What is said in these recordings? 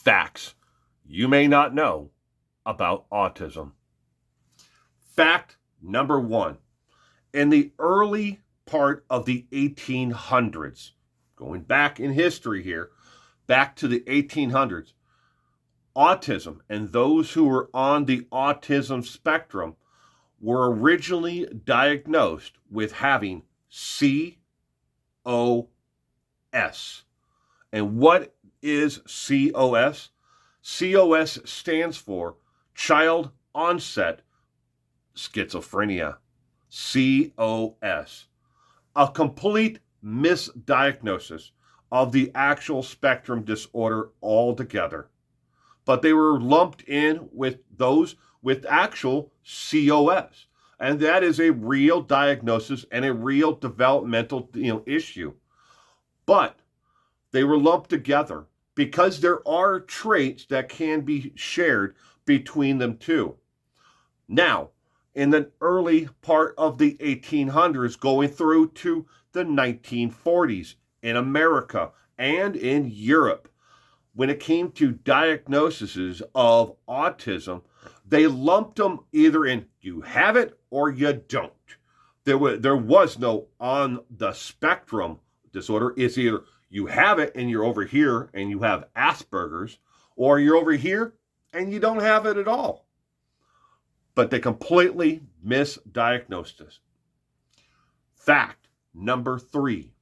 Facts you may not know about autism. Fact number one. In the early part of the 1800s, going back in history here, back to the 1800s, autism and those who were on the autism spectrum were originally diagnosed with having COS. And what is COS? COS stands for Child Onset Schizophrenia. COS. A complete misdiagnosis of the actual spectrum disorder altogether. But they were lumped in with those with actual COS. And that is a real diagnosis and a real developmental issue. But they were lumped together because there are traits that can be shared between them too. Now, in the early part of the 1800s, going through to the 1940s in America and in Europe, when it came to diagnoses of autism, they lumped them either in you have it or you don't. There was no on the spectrum disorder. It's either you have it and you're over here and you have Asperger's, or you're over here and you don't have it at all. But they completely misdiagnosed us. Fact number 3.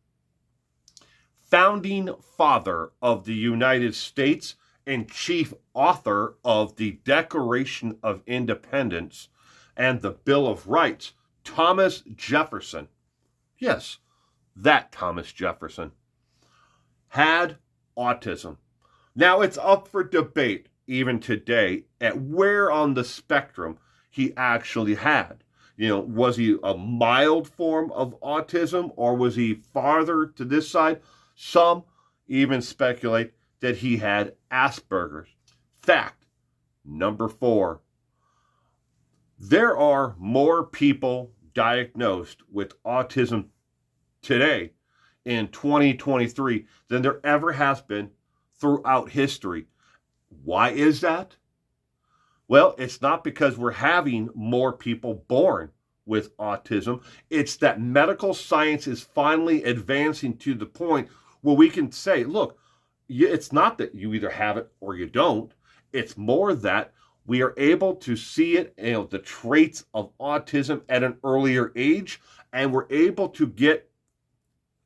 Founding father of the United States and chief author of the Declaration of Independence and the Bill of Rights, Thomas Jefferson. Yes, that Thomas Jefferson had autism. Now it's up for debate even today at where on the spectrum he actually had. Was he a mild form of autism or was he farther to this side? Some even speculate that he had Asperger's. Fact number 4. There are more people diagnosed with autism today in 2023 than there ever has been throughout history. Why is that? Well, it's not because we're having more people born with autism. It's that medical science is finally advancing to the point where we can say, look, it's not that you either have it or you don't. It's more that we are able to see it, the traits of autism at an earlier age, and we're able to get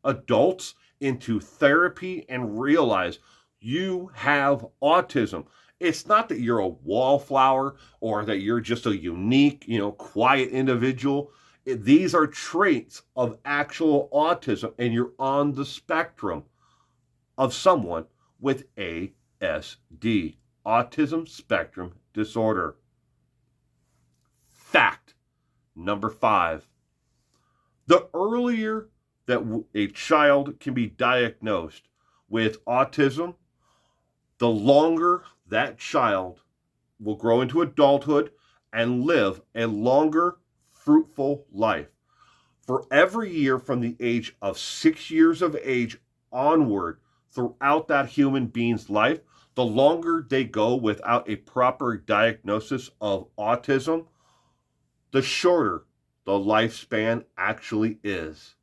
adults into therapy and realize you have autism. It's not that you're a wallflower or that you're just a unique, quiet individual. These are traits of actual autism, and you're on the spectrum of someone with ASD, Autism Spectrum Disorder. Fact number 5. The earlier that a child can be diagnosed with autism, the longer that child will grow into adulthood and live a longer, fruitful life. For every year from the age of 6 years of age onward throughout that human being's life, the longer they go without a proper diagnosis of autism, the shorter the lifespan actually is.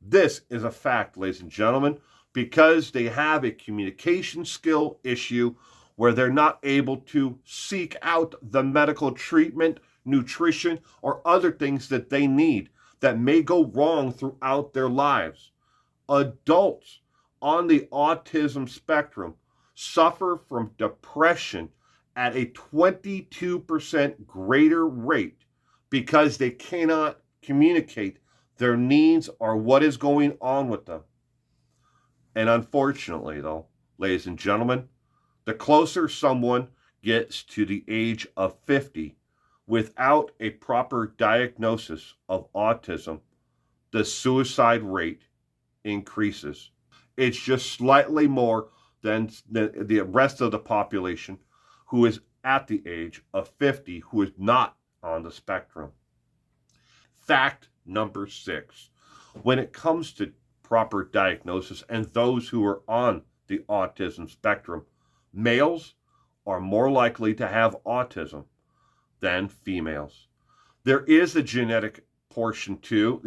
This is a fact, ladies and gentlemen, because they have a communication skill issue where they're not able to seek out the medical treatment, nutrition, or other things that they need that may go wrong throughout their lives. Adults on the autism spectrum suffer from depression at a 22% greater rate because they cannot communicate their needs or what is going on with them. And unfortunately, though, ladies and gentlemen, the closer someone gets to the age of 50 without a proper diagnosis of autism, the suicide rate increases. It's just slightly more than the rest of the population who is at the age of 50 who is not on the spectrum. Fact number 6. When it comes to proper diagnosis and those who are on the autism spectrum, Males are more likely to have autism than females. There is a genetic portion too,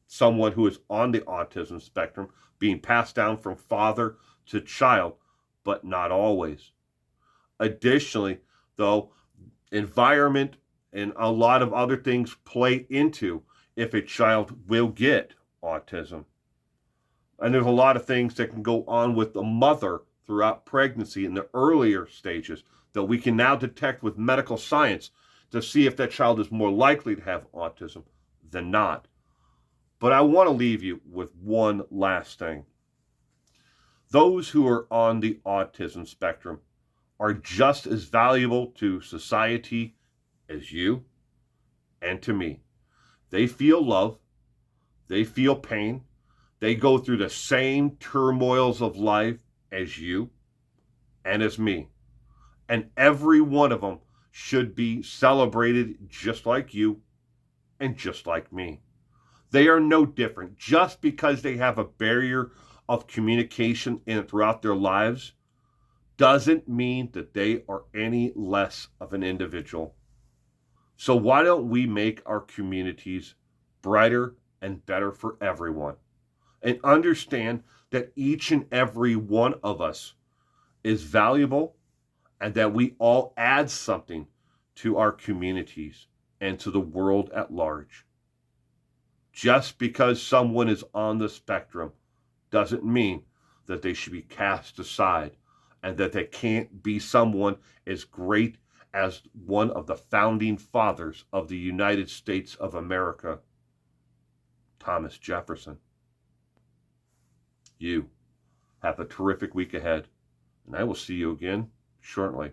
someone who is on the autism spectrum being passed down from father to child, but not always. Additionally, though, environment and a lot of other things play into if a child will get autism. And there's a lot of things that can go on with the mother throughout pregnancy in the earlier stages that we can now detect with medical science to see if that child is more likely to have autism than not. But I want to leave you with one last thing. Those who are on the autism spectrum are just as valuable to society as you and to me. They feel love, they feel pain, they go through the same turmoils of life as you and as me. And every one of them should be celebrated just like you and just like me. They are no different. Just because they have a barrier of communication throughout their lives doesn't mean that they are any less of an individual. So why don't we make our communities brighter and better for everyone? And understand that each and every one of us is valuable and that we all add something to our communities and to the world at large. Just because someone is on the spectrum doesn't mean that they should be cast aside and that they can't be someone as great as one of the founding fathers of the United States of America, Thomas Jefferson. You have a terrific week ahead, and I will see you again shortly.